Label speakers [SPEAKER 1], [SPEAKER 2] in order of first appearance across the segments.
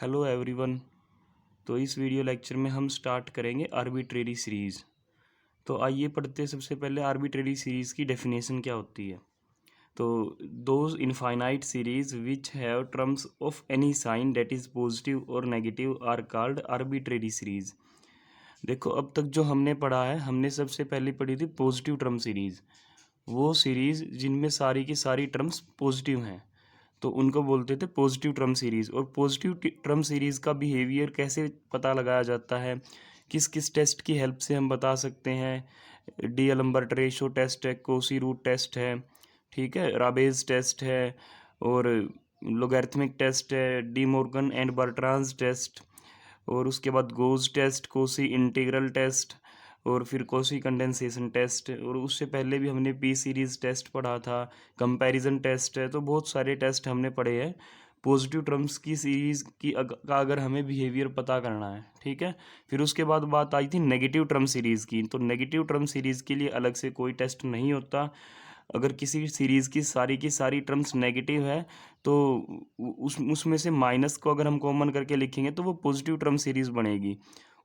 [SPEAKER 1] Hello everyone. तो इस video lecture में हम स्टार्ट करेंगे आर्बिट्रेरी सीरीज़। तो आइए पढ़ते हैं। सबसे पहले आर्बिट्रेरी सीरीज़ की डेफिनेशन क्या होती है। तो those infinite series which have terms of any sign that is positive और negative are called arbitrary series. देखो, अब तक जो हमने पढ़ा है, हमने सबसे पहले पढ़ी थी पॉजिटिव टर्म सीरीज़। वो सीरीज़ जिनमें सारी की सारी टर्म्स पॉजिटिव हैं, तो उनको बोलते थे पॉजिटिव टर्म सीरीज़। और पॉजिटिव टर्म सीरीज़ का बिहेवियर कैसे पता लगाया जाता है, किस किस टेस्ट की हेल्प से हम बता सकते हैं। डी एलम्बर्ट रेशो टेस्ट है, कोसी रूट टेस्ट है, ठीक है, राबेज टेस्ट है, और लोगैरिथमिक टेस्ट है, De Morgan and Bertrand's test, और उसके बाद Gauss's test, Cauchy integral test, और फिर कोसी कंडेंसेशन टेस्ट। और उससे पहले भी हमने पी सीरीज़ टेस्ट पढ़ा था, कंपैरिजन टेस्ट है। तो बहुत सारे टेस्ट हमने पढ़े हैं पॉजिटिव टर्म्स की सीरीज़ की का अगर हमें बिहेवियर पता करना है, ठीक है। फिर उसके बाद बात आई थी नेगेटिव टर्म सीरीज़ की। तो नेगेटिव टर्म सीरीज़ के लिए अलग से कोई टेस्ट नहीं होता। अगर किसी सीरीज़ की सारी टर्म्स नेगेटिव है, तो उसमें से माइनस को अगर हम कॉमन करके लिखेंगे तो वो पॉजिटिव टर्म सीरीज़ बनेगी।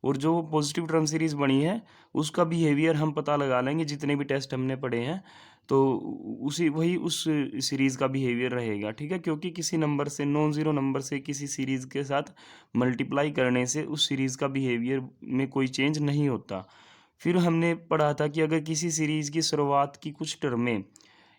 [SPEAKER 1] और जो पॉजिटिव टर्म सीरीज़ बनी है उसका बिहेवियर हम पता लगा लेंगे, जितने भी टेस्ट हमने पढ़े हैं। तो वही उस सीरीज़ का बिहेवियर रहेगा, ठीक है। क्योंकि किसी नंबर से, नॉन ज़ीरो नंबर से किसी सीरीज़ के साथ मल्टीप्लाई करने से उस सीरीज़ का बिहेवियर में कोई चेंज नहीं होता। फिर हमने पढ़ा था कि अगर किसी सीरीज़ की शुरुआत की कुछ टर्में,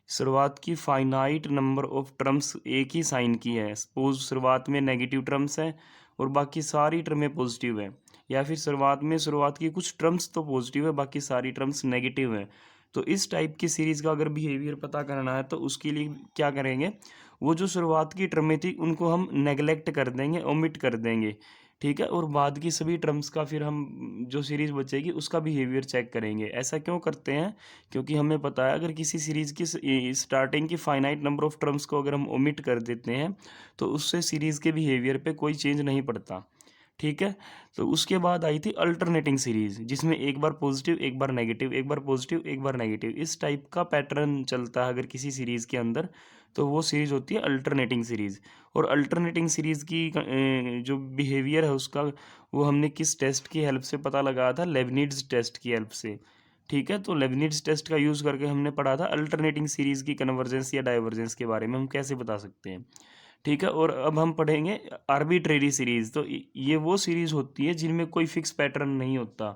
[SPEAKER 1] शुरुआत की फाइनाइट नंबर ऑफ टर्म्स एक ही साइन की है, सपोज शुरुआत में नेगेटिव टर्म्स है और बाकी सारी टर्में पॉजिटिव है, या फिर शुरुआत की कुछ टर्म्स तो पॉजिटिव है, बाकी सारी टर्म्स नेगेटिव है। तो इस टाइप की सीरीज़ का अगर बिहेवियर पता करना है तो उसके लिए क्या करेंगे, वो जो शुरुआत की टर्में थी उनको हम नेगलेक्ट कर देंगे, ओमिट कर देंगे, ठीक है। और बाद की सभी टर्म्स का फिर हम जो सीरीज़ बचेगी उसका बिहेवियर चेक करेंगे। ऐसा क्यों करते हैं? क्योंकि हमें पता है अगर किसी सीरीज़ की स्टार्टिंग की फाइनाइट नंबर ऑफ टर्म्स को अगर हम ओमिट कर देते हैं तो उससे सीरीज़ के बिहेवियर पे कोई चेंज नहीं पड़ता, ठीक है। तो उसके बाद आई थी अल्टरनेटिंग सीरीज़, जिसमें एक बार पॉजिटिव एक बार नेगेटिव, एक बार पॉजिटिव एक बार नेगेटिव, इस टाइप का पैटर्न चलता है अगर किसी सीरीज़ के अंदर, तो वो सीरीज़ होती है अल्टरनेटिंग सीरीज़। और अल्टरनेटिंग सीरीज़ की जो बिहेवियर है उसका, वो हमने किस टेस्ट की हेल्प से पता लगाया था? लेबनिज़ टेस्ट की हेल्प से, ठीक है। तो लेबनिज़ टेस्ट का यूज़ करके हमने पढ़ा था अल्टरनेटिंग सीरीज़ की कन्वर्जेंस या डाइवर्जेंस के बारे में हम कैसे बता सकते हैं, ठीक है। और अब हम पढ़ेंगे आर्बिट्रेरी सीरीज़। तो ये वो सीरीज़ होती है जिनमें कोई फिक्स पैटर्न नहीं होता,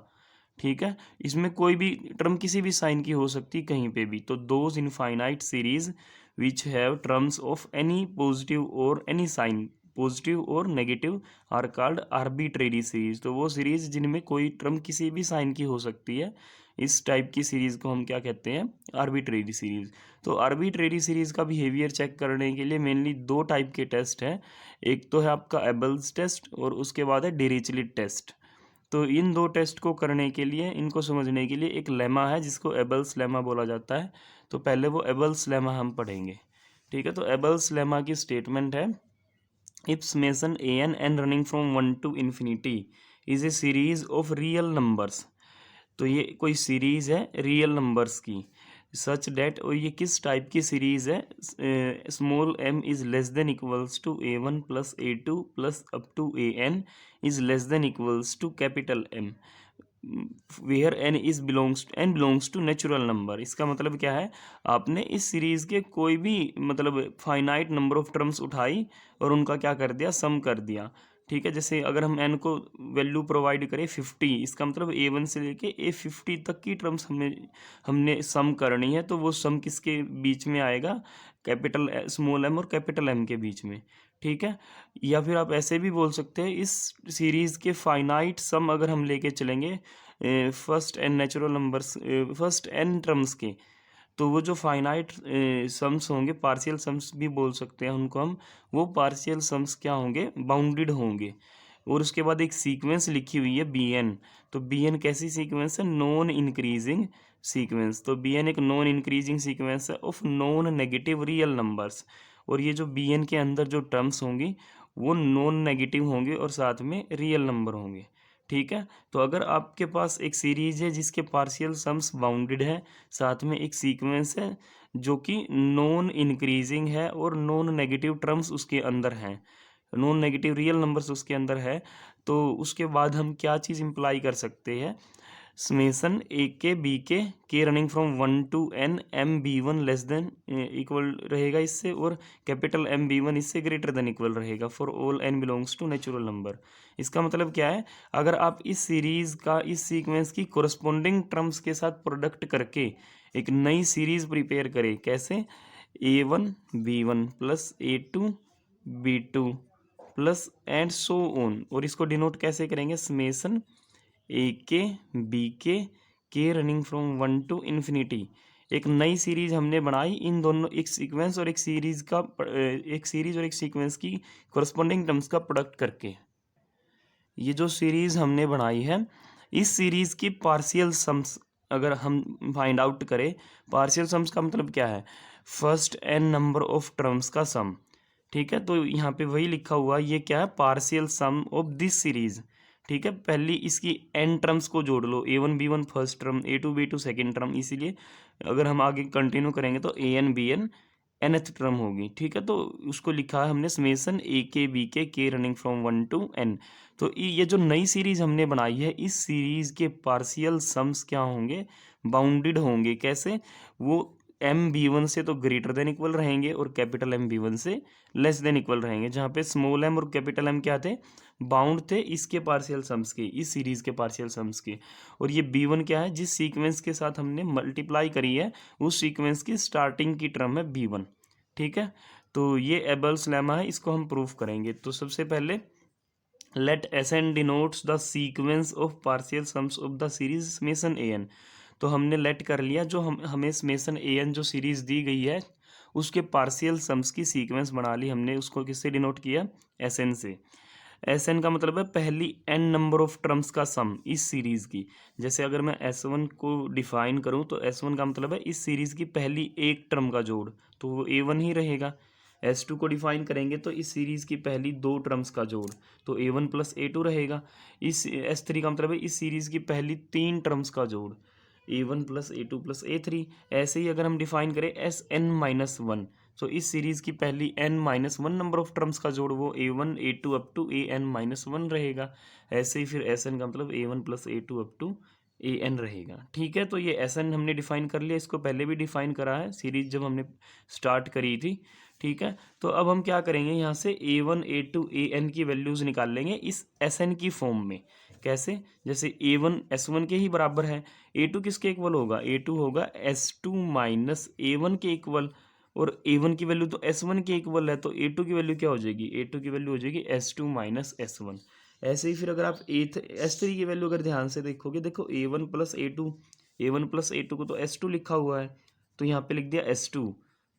[SPEAKER 1] ठीक है। इसमें कोई भी टर्म किसी भी साइन की हो सकती है कहीं पे भी। तो those infinite series which have terms of any positive और एनी साइन, पॉजिटिव और negative, are called arbitrary series. तो वो सीरीज़ जिनमें कोई टर्म किसी भी साइन की हो सकती है, इस टाइप की सीरीज़ को हम क्या कहते हैं? Arbitrary series. तो आर्बिट्रेरी सीरीज़ का बिहेवियर चेक करने के लिए मेनली दो टाइप के टेस्ट हैं। एक तो है आपका एबल्स टेस्ट और उसके बाद है डिरिचलेट टेस्ट। तो इन दो टेस्ट को करने के लिए, इनको समझने के लिए एक लेमा है जिसको एबल्स लेमा बोला जाता है। तो पहले वो एबल्स लेमा हम पढ़ेंगे, ठीक है। तो एबल्स लेमा की स्टेटमेंट है, if summation a n running from 1 to infinity is a series of real numbers. तो ये कोई सीरीज़ है रियल नंबर्स की, सच डेट, और ये किस टाइप की सीरीज़ है? Small m is less than equals to A1 plus A2 plus up to AN is less than equals to capital M, where n belongs to natural number. इसका मतलब क्या है? आपने इस सीरीज़ के कोई भी मतलब फाइनाइट नंबर ऑफ टर्म्स उठाई और उनका क्या कर दिया? सम कर दिया, ठीक है। जैसे अगर हम n को वैल्यू प्रोवाइड करें 50, इसका मतलब A1 से लेके A50 तक की टर्म्स हमने सम करनी है। तो वो सम किसके बीच में आएगा? कैपिटल स्मॉल m और कैपिटल M के बीच में, ठीक है। या फिर आप ऐसे भी बोल सकते हैं, इस सीरीज़ के फाइनाइट सम अगर हम लेके चलेंगे first n natural numbers, first n terms के, तो वो जो फाइनाइट सम्स होंगे, पार्शियल सम्स भी बोल सकते हैं उनको हम, वो पार्शियल सम्स क्या होंगे? बाउंडेड होंगे। और उसके बाद एक सीक्वेंस लिखी हुई है BN। तो BN कैसी सीक्वेंस है? Non increasing sequence. तो BN एक नॉन इंक्रीजिंग सीक्वेंस है of non negative real numbers. और ये जो BN के अंदर जो टर्म्स होंगी वो नॉन नेगेटिव होंगे और साथ में रियल नंबर होंगे, ठीक है। तो अगर आपके पास एक सीरीज है जिसके पार्शियल सम्स बाउंडेड है, साथ में एक सीक्वेंस है जो कि नॉन इंक्रीजिंग है और नॉन नेगेटिव टर्म्स उसके अंदर हैं, नॉन नेगेटिव रियल नंबर्स उसके अंदर है, तो उसके बाद हम क्या चीज़ इम्प्लाई कर सकते हैं, समेसन ए के बी के running from 1 to n m B one less than equal रहेगा इससे, और कैपिटल एम बी वन इससे ग्रेटर देन इक्वल रहेगा for all n belongs to natural number. इसका मतलब क्या है, अगर आप इस सीरीज़ का इस सीक्वेंस की कोरस्पोंडिंग टर्म्स के साथ प्रोडक्ट करके एक नई सीरीज़ प्रिपेयर करें, कैसे, a1 b1 plus a2 b2 plus and so on, और इसको डिनोट कैसे करेंगे, समेसन ए के बी के रनिंग फ्रॉम 1 to इन्फिनिटी। एक नई सीरीज हमने बनाई इन दोनों, एक सीक्वेंस और एक सीरीज का एक सीरीज और एक सीक्वेंस की कोरस्पोंडिंग टर्म्स का प्रोडक्ट करके। ये जो सीरीज हमने बनाई है, इस सीरीज की पार्शियल सम्स अगर हम फाइंड आउट करें, पार्शियल सम्स का मतलब क्या है, first n number of terms का सम। ठीक है, तो यहाँ पे वही लिखा हुआ, ये क्या है, partial sum of this series. ठीक है, पहली इसकी n टर्म्स को जोड़ लो, a1 b1 first term, a2 b2 second term, इसीलिए अगर हम आगे कंटिन्यू करेंगे तो an bn nth टर्म होगी। ठीक है, तो उसको लिखा है हमने समेसन ए के बी के रनिंग फ्रॉम 1 to n। तो ये जो नई सीरीज हमने बनाई है, इस सीरीज के पार्शियल सम्स क्या होंगे, बाउंडेड होंगे। कैसे, वो एम बी वन से तो ग्रेटर देन इक्वल रहेंगे और कैपिटल एम बी वन से लेस देन इक्वल रहेंगे, जहाँ पे स्मॉल एम और कैपिटल एम क्या थे, बाउंड थे इसके पार्शियल सम्स के, इस सीरीज के पार्शियल सम्स के। और ये बी वन क्या है, जिस सीक्वेंस के साथ हमने मल्टीप्लाई करी है, उस सीक्वेंस की स्टार्टिंग की टर्म है बी वन। ठीक है, तो ये एबल्स लेमा है, इसको हम प्रूफ करेंगे। तो सबसे पहले let s n denotes the sequence of partial sums of the series summation a n. तो हमने लेट कर लिया, जो हमें समेसन ए एन जो सीरीज दी गई है, उसके पार्शियल सम्स की सीक्वेंस बना ली हमने। उसको किससे डिनोट किया, एस एन से। एस एन का मतलब है पहली एन नंबर ऑफ टर्म्स का सम इस सीरीज की। जैसे अगर मैं एस वन को डिफाइन करूँ, तो एस वन का मतलब है इस सीरीज की पहली एक टर्म का जोड़, तो वो ए वन ही रहेगा। एस टू को डिफाइन करेंगे तो इस सीरीज की पहली दो टर्म्स का जोड़, तो A one plus A to रहेगा। इस एस थ्री का मतलब है इस सीरीज की पहली तीन टर्म्स का जोड़, ए one plus A to plus a three. ऐसे ही अगर हम डिफाइन करें एस एन माइनस वन, तो इस सीरीज की पहली n minus one number of terms का जोड़, वो A one A two up to A N minus one रहेगा। ऐसे ही फिर एस एन का मतलब A one plus A two up to A N रहेगा। ठीक है, तो ये एस एन हमने डिफाइन कर लिया, इसको पहले भी डिफाइन करा है सीरीज जब हमने स्टार्ट करी थी। ठीक है, तो अब हम क्या करेंगे, यहाँ से A one A two A N की वैल्यूज़ निकाल लेंगे इस एस एन की फॉर्म में। कैसे, जैसे ए वन एस वन के ही बराबर है, ए टू किसके इक्वल होगा, ए टू होगा s two minus a one के इक्वल, और ए वन की वैल्यू तो एस वन के इक्वल है, तो ए टू की वैल्यू क्या हो जाएगी, ए टू की वैल्यू हो जाएगी s two minus s one. ऐसे ही फिर अगर आप एस थ्री की वैल्यू अगर ध्यान से देखोगे, देखो A one plus A two, A one plus A two को तो एस टू लिखा हुआ है, तो यहाँ पे लिख दिया s two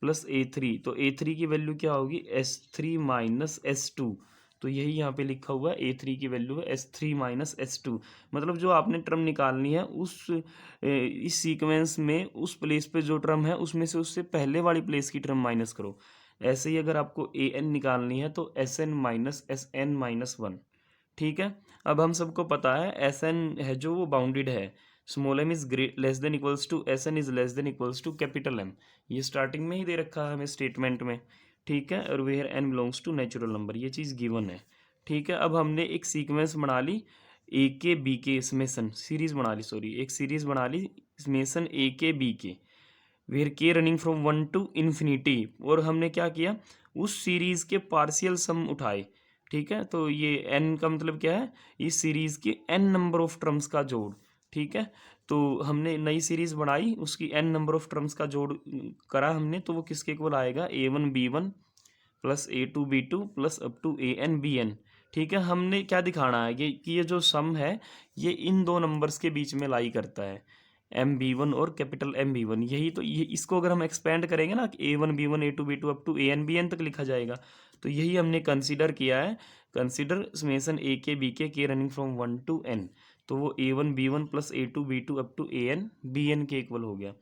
[SPEAKER 1] plus a three, तो ए थ्री की वैल्यू क्या होगी, s three minus s two. तो यही यहाँ पे लिखा हुआ है, ए थ्री की वैल्यू है s three minus s two. मतलब जो आपने टर्म निकालनी है उस इस सीक्वेंस में उस प्लेस पे जो टर्म है उसमें से उससे पहले वाली प्लेस की टर्म माइनस करो। ऐसे ही अगर आपको ए एन निकालनी है तो s n minus s n minus one. ठीक है, अब हम सबको पता है एस एन है जो वो बाउंडेड है, small m is less than equals to S N is less than equals to capital M. ये स्टार्टिंग में ही दे रखा है हमें स्टेटमेंट में। ठीक है, और where n belongs to natural number, ये चीज़ गिवन है। ठीक है, अब हमने एक सीक्वेंस बना ली, ए के बी के समेसन सीरीज बना ली, सॉरी एक सीरीज बना ली समेसन ए के बी के, वेयर के रनिंग फ्रॉम 1 to इन्फिनिटी। और हमने क्या किया, उस सीरीज के पार्शियल सम उठाए। ठीक है, तो ये एन का मतलब क्या है, इस सीरीज के एन नंबर ऑफ टर्म्स का जोड़। ठीक है, तो हमने नई सीरीज बनाई, उसकी एन नंबर ऑफ टर्म्स का जोड़ करा हमने, तो वो किसके इक्वल आएगा, A one B one plus A two B two plus up to A N B N. ठीक है, हमने क्या दिखाना है कि ये जो सम है ये इन दो नंबर्स के बीच में लाई करता है, एम बी वन और कैपिटल एम बी वन। यही तो, ये इसको अगर हम एक्सपेंड करेंगे ना, A one B one A two B two up to A N B N तक लिखा जाएगा, तो यही हमने कंसीडर किया है। कंसीडर समेसन ए के बी के रनिंग फ्रॉम 1 to n, तो वो A one B one plus A two B two up to A N B N के इक्वल हो गया।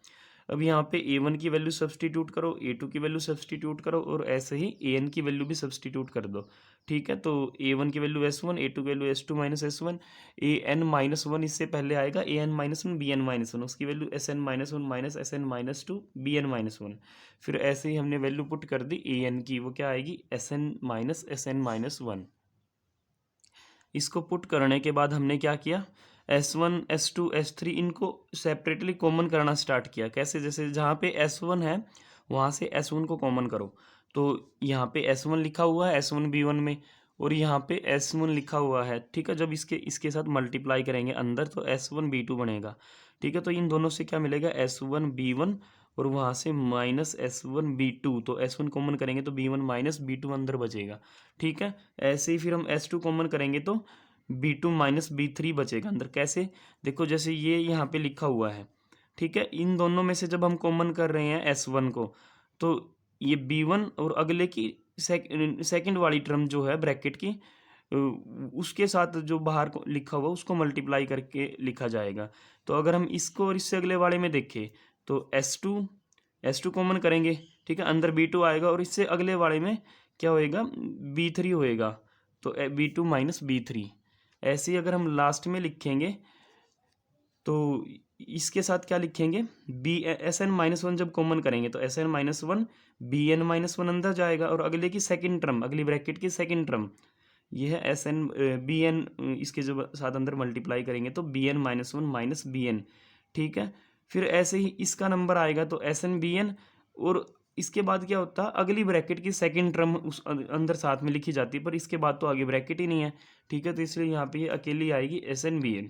[SPEAKER 1] अब यहाँ पे ए वन की वैल्यू सब्सटीट्यूट करो, ए टू की वैल्यू सब्सटीट्यूट करो, और ऐसे ही ए एन की वैल्यू भी सब्सटीट्यूट कर दो। ठीक है। तो a1 की वैल्यू s1, a2 की value s2 minus s1, an minus one इससे पहले आएगा an minus one bn minus one, उसकी value sn minus one minus sn माइनस टू bn माइनस वन। फिर ऐसे ही हमने वैल्यू पुट कर दी an की, वो क्या आएगी sn minus sn minus one. इसको पुट करने के बाद हमने क्या किया, S1 S2 S3 इनको सेपरेटली कॉमन करना स्टार्ट किया। कैसे, जैसे जहाँ पे S1 है वहाँ से S1 को कॉमन करो, तो यहाँ पे S1 लिखा हुआ है S1 B1 में, और यहाँ पे S1 लिखा हुआ है, ठीक है। जब इसके साथ मल्टीप्लाई करेंगे अंदर तो S1 B2 बनेगा, ठीक है। तो इन दोनों से क्या मिलेगा, S1 B1, और वहाँ से माइनस S1 B2, तो S1 कॉमन करेंगे तो B1 माइनस B2 अंदर बचेगा, ठीक है। ऐसे ही फिर हम S2 कॉमन करेंगे तो B2 माइनस B3 बचेगा अंदर। कैसे, देखो जैसे ये यहाँ पे लिखा हुआ है, ठीक है। इन दोनों में से जब हम कॉमन कर रहे हैं S1 को, तो ये B1 और अगले की सेकंड वाली टर्म जो है ब्रैकेट की, उसके साथ जो बाहर को लिखा हुआ उसको मल्टीप्लाई करके लिखा जाएगा। तो अगर हम इसको और इससे अगले वाले में देखें तो S2 कॉमन करेंगे, ठीक है, अंदर B2 आएगा, और इससे अगले वाले में क्या होएगा, B3 होएगा, तो B2 माइनस B3। ऐसे ही अगर हम लास्ट में लिखेंगे तो इसके साथ क्या लिखेंगे, Sn माइनस वन जब कॉमन करेंगे तो Sn minus one Bn minus one अंदर जाएगा, और अगले की सेकंड टर्म, अगली ब्रैकेट की सेकंड टर्म, ये है Sn Bn, इसके जब साथ अंदर मल्टीप्लाई करेंगे तो Bn minus one minus Bn, ठीक है। फिर ऐसे ही इसका नंबर आएगा तो Sn Bn, और इसके बाद क्या होता है, अगली ब्रैकेट की सेकंड टर्म उस अंदर साथ में लिखी जाती है, पर इसके बाद तो आगे ब्रैकेट ही नहीं है, ठीक है। तो इसलिए यहाँ पे ये अकेली आएगी Sn Bn।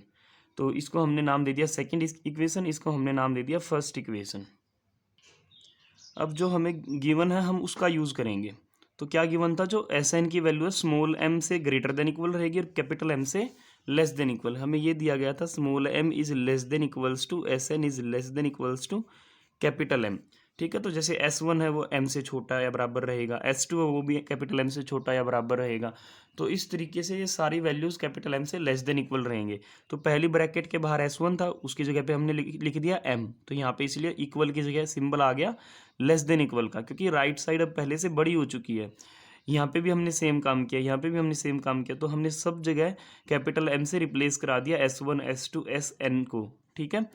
[SPEAKER 1] तो इसको हमने नाम दे दिया सेकंड इक्वेशन, इसको हमने नाम दे दिया फर्स्ट इक्वेशन। अब जो हमें गिवन है हम उसका यूज़ करेंगे। तो क्या गिवन था, जो Sn की वैल्यू है स्मॉल m से ग्रेटर देन इक्वल रहेगी और कैपिटल M से लेस देन इक्वल। हमें ये दिया गया था small m is less than equals to Sn is less than equals to capital M, ठीक है। तो जैसे S1 है वो M से छोटा या बराबर रहेगा, S2 है वो भी कैपिटल M से छोटा या बराबर रहेगा। तो इस तरीके से ये सारी वैल्यूज़ कैपिटल M से लेस देन इक्वल रहेंगे। तो पहली ब्रैकेट के बाहर S1 था, उसकी जगह पे हमने लिख दिया M, तो यहाँ पे इसलिए इक्वल की जगह सिंबल आ गया लेस देन इक्वल का, क्योंकि राइट साइड अब पहले से बड़ी हो चुकी है। यहाँ पे भी हमने सेम काम किया, यहाँ पे भी हमने सेम काम किया, तो हमने सब जगह कैपिटल M से रिप्लेस करा दिया S1 S2 Sn को, ठीक है।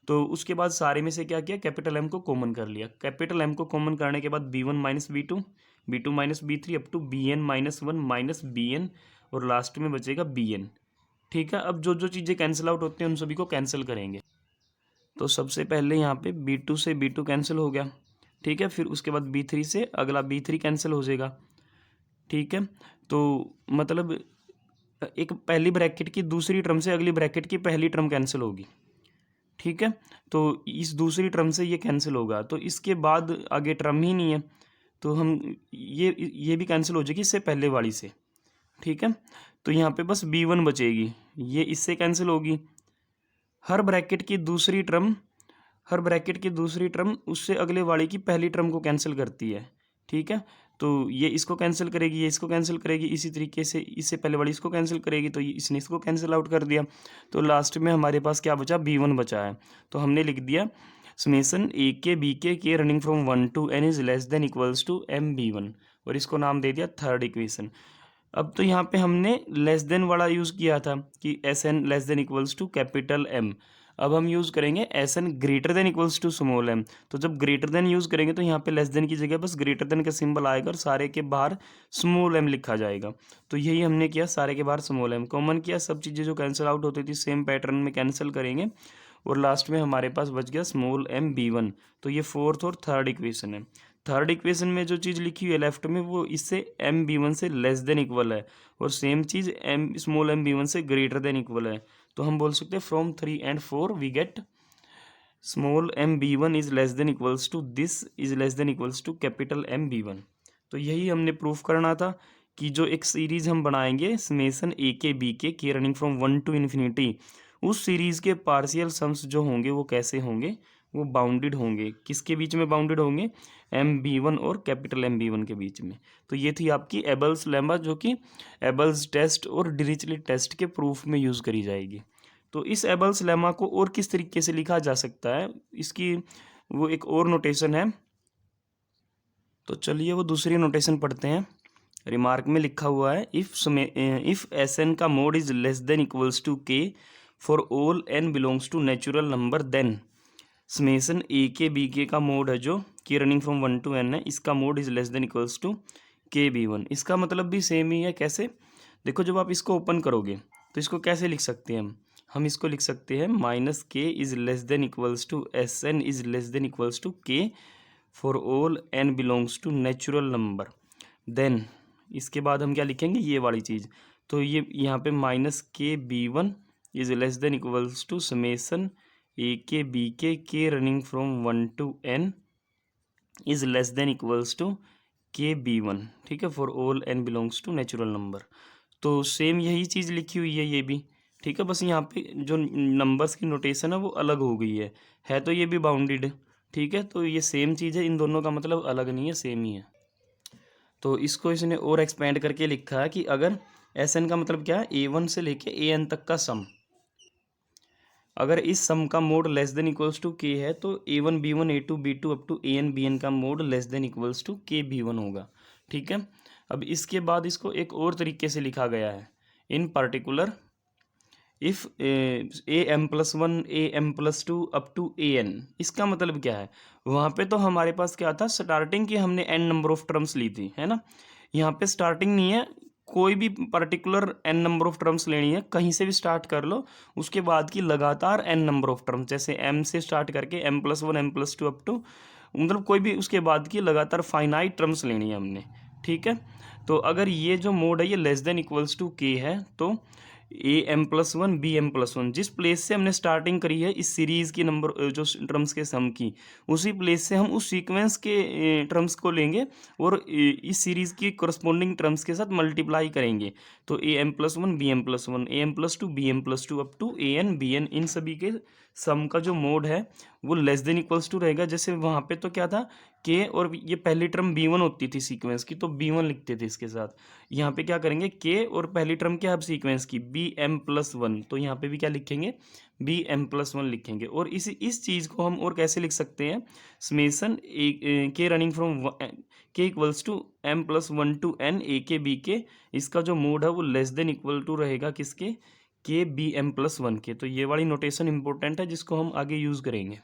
[SPEAKER 1] तो उसके बाद सारे में से क्या किया, कैपिटल M को कॉमन कर लिया। कैपिटल M को कॉमन करने के बाद B1 minus B2, B2 minus B3 up to Bn minus one minus Bn, और लास्ट में बचेगा Bn, ठीक है। अब जो जो चीज़ें कैंसिल आउट होती हैं उन सभी को कैंसिल करेंगे। तो सबसे पहले यहाँ पे B2 से B2 कैंसिल हो गया, ठीक है। फिर उसके बाद B3 से अगला B3 कैंसिल हो जाएगा, ठीक है। तो मतलब एक पहली ब्रैकेट की दूसरी टर्म से अगली ब्रैकेट की पहली टर्म कैंसिल होगी, ठीक है। तो इस दूसरी टर्म से ये कैंसिल होगा, तो इसके बाद आगे टर्म ही नहीं है, तो हम ये भी कैंसिल हो जाएगी इससे पहले वाली से, ठीक है। तो यहाँ पे बस B1 बचेगी, ये इससे कैंसिल होगी। हर ब्रैकेट की दूसरी टर्म उससे अगले वाली की पहली टर्म को कैंसिल करती है, ठीक है। तो ये इसको कैंसिल करेगी, ये इसको कैंसिल करेगी, इसी तरीके से इससे पहले वाली इसको कैंसिल करेगी, तो इसने इसको कैंसिल आउट कर दिया। तो लास्ट में हमारे पास क्या बचा, B1 बचा है। तो हमने लिख दिया समेसन ए के बी के running from 1 to n is less than equals to MB1, और इसको नाम दे दिया थर्ड इक्वेशन। अब तो यहाँ पे हमने लेस देन वाला यूज़ किया था कि Sn less than equals to capital M। अब हम यूज़ करेंगे Sn greater than equals to small m। तो जब ग्रेटर देन यूज़ करेंगे तो यहाँ पे लेस देन की जगह बस ग्रेटर देन का सिंबल आएगा और सारे के बाहर स्मॉल m लिखा जाएगा। तो यही हमने किया, सारे के बाहर स्मॉल m कॉमन किया, सब चीज़ें जो कैंसिल आउट होती थी सेम पैटर्न में कैंसिल करेंगे, और लास्ट में हमारे पास बच गया स्मॉल m B1। तो ये फोर्थ और थर्ड इक्वेशन है। थर्ड इक्वेशन में जो चीज़ लिखी हुई है लेफ्ट में वो इससे MB1 से लेस देन इक्वल है, और सेम चीज़ स्मॉल MB1 से ग्रेटर देन इक्वल है। तो हम बोल सकते हैं from 3 and 4 we get small MB1 is less than equals to this is less than equals to capital MB1। तो यही हमने प्रूफ करना था कि जो एक सीरीज़ हम बनाएंगे समेसन ए के बी के रनिंग फ्रॉम 1 to इन्फिनिटी, उस सीरीज़ के पार्शियल सम्स जो होंगे वो कैसे होंगे, वो बाउंडेड होंगे। किसके बीच में बाउंडेड होंगे, MB1 और कैपिटल MB1 के बीच में। तो ये थी आपकी एबल्स लेमा, जो कि एबल्स टेस्ट और डिरिचलेट टेस्ट के प्रूफ में यूज़ करी जाएगी। तो इस एबल्स लेमा को और किस तरीके से लिखा जा सकता है, इसकी वो एक और नोटेशन है। तो चलिए वो दूसरी नोटेशन पढ़ते हैं। रिमार्क में लिखा हुआ है इफ एस एन का mod is less than equals to K for all N belongs to natural number then summation A के बी के का मोड है जो कि रनिंग फ्रॉम 1 to n है, इसका mod is less than equals to K B one. इसका मतलब भी सेम ही है। कैसे? देखो, जब आप इसको ओपन करोगे तो इसको कैसे लिख सकते हैं हम इसको लिख सकते हैं minus K is less than equals to S N is less than equals to K for all N belongs to natural number. Then इसके बाद हम क्या लिखेंगे, ये वाली चीज़। तो ये यहाँ पे minus K B one is less than equals to summation A के बी के running from 1 to n is less than equals to K B one. ठीक है, for all N belongs to natural number. तो same यही चीज़ लिखी हुई है ये भी। ठीक है, बस यहाँ पे जो नंबर्स की नोटेशन है वो अलग हो गई है तो ये भी बाउंडेड। ठीक है, तो ये सेम चीज़ है, इन दोनों का मतलब अलग नहीं है, सेम ही है। तो इसको इसने और एक्सपेंड करके लिखा है कि अगर एस एन का मतलब क्या है, ए वन से लेके ए एन तक का सम, अगर इस सम का mod less than equals to के है तो A one B one A two B two up to A N B N का mod less than equals to K B one होगा। ठीक है, अब इसके बाद इसको एक और तरीके से लिखा गया है। In particular if A M plus one A M plus two up to A N, इसका मतलब क्या है, वहाँ पे तो हमारे पास क्या था, स्टार्टिंग की हमने एन नंबर ऑफ टर्म्स ली थी, है ना। यहाँ पे स्टार्टिंग नहीं है, कोई भी particular N number of terms लेनी है, कहीं से भी स्टार्ट कर लो, उसके बाद की लगातार एन नंबर ऑफ टर्म्स, जैसे एम से स्टार्ट करके M plus one M plus two up to, मतलब कोई भी उसके बाद की लगातार फाइनाइट टर्म्स लेनी है हमने। ठीक है, तो अगर ये जो मोड है ये लेस देन इक्वल्स टू के है तो A M plus one B M plus one, जिस प्लेस से हमने स्टार्टिंग करी है इस सीरीज़ की नंबर जो टर्म्स के सम की, उसी प्लेस से हम उस सीक्वेंस के टर्म्स को लेंगे और इस सीरीज़ की कोरस्पोंडिंग टर्म्स के साथ मल्टीप्लाई करेंगे। तो A M plus one B M plus one A M plus two B M plus two up to A N B N, इन सभी के सम का जो मोड है वो लेस देन इक्वल्स टू रहेगा। जैसे वहाँ पे तो क्या था, के और ये पहली टर्म बी वन होती थी सीक्वेंस की, तो बी वन लिखते थे इसके साथ। यहाँ पे क्या करेंगे, के और पहली टर्म क्या है अब सीक्वेंस की बी एम प्लस वन, तो यहाँ पे भी क्या लिखेंगे, बी एम प्लस वन लिखेंगे। और इस चीज़ को हम और कैसे लिख सकते हैं, summation K running from K equals to M plus one to N A के बी के, इसका जो मोड है वो लेस देन इक्वल टू रहेगा किसके, के बी एम प्लस वन के। तो ये वाली नोटेशन इंपॉर्टेंट है जिसको हम आगे यूज़ करेंगे।